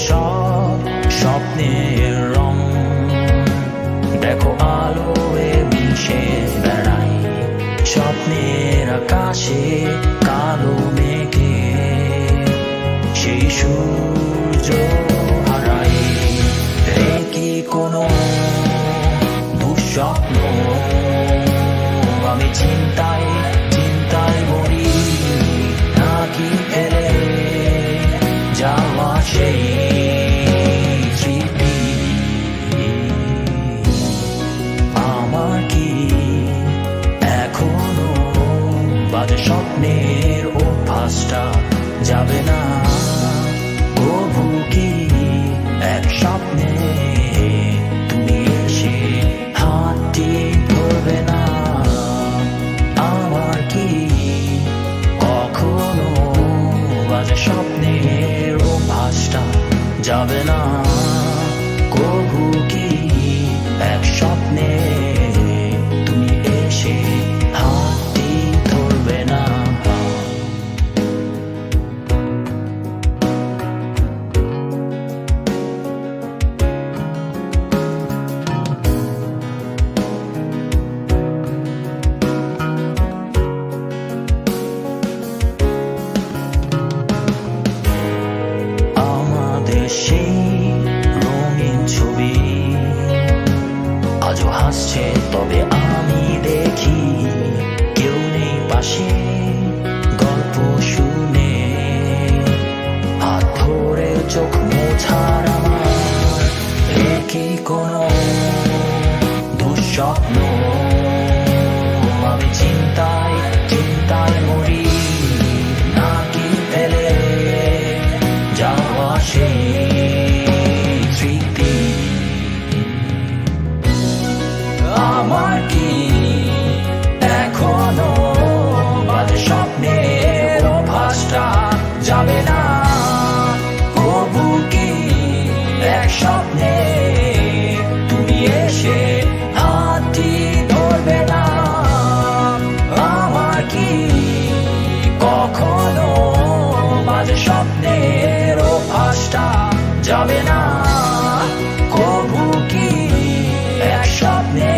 সব স্বপ্নের রং দেখো আলোয় মিশে বেড়াই স্বপ্নের আকাশে কালো মেঘে সেই সূর্য হারাই কি কোনো দুঃস্বপ্ন আমি চিন্তায় চিন্তায় মরি নাকি ফেলে যাওয়া সেই স্মৃতি আমার কি এখনো বাজে স্বপ্নের অভ্যাসটা যাবে না তবু কি এক স্বপ্নে তুমি এসে হাতটি ধরবে না আমার কি কখনো বাজে স্বপ্নের অভ্যাসটা যাবে না কবু কি এক স্বপ্নে তুমি এসে হাতটি ধরবে না সেই রঙিন ছবি আজও হাসছে তবে আমি দেখি কেউ নেই পাশে গল্প শুনে হাত ধরে চোখ মোছার আমার কি কোনো দুঃস্বপ্ন আমি চিন্তায় চিন্তায় মরি নাকি ফেলে যাওয়া সেই স্মৃতি আমার কি এখনো বাজে স্বপ্নের অভ্যাসটা যাবে না কবু কি এক স্বপ্নে তুমি এসে হাতটি ধরবে না আমার কি কখনো বাজে স্বপ্নের অভ্যাসটা যাবে না কবু কি এক স্বপ্নে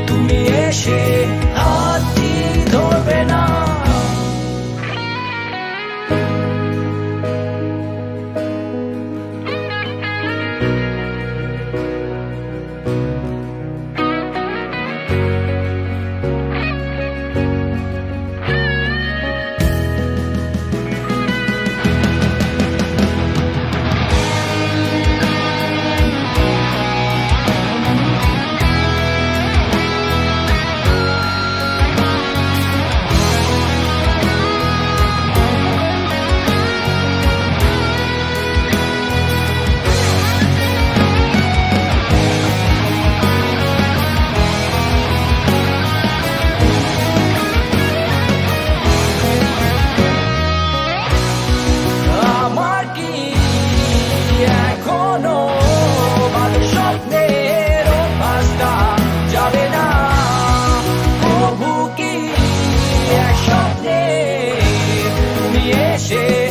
তুমি এসে হাতটি ধরবে না Yeah.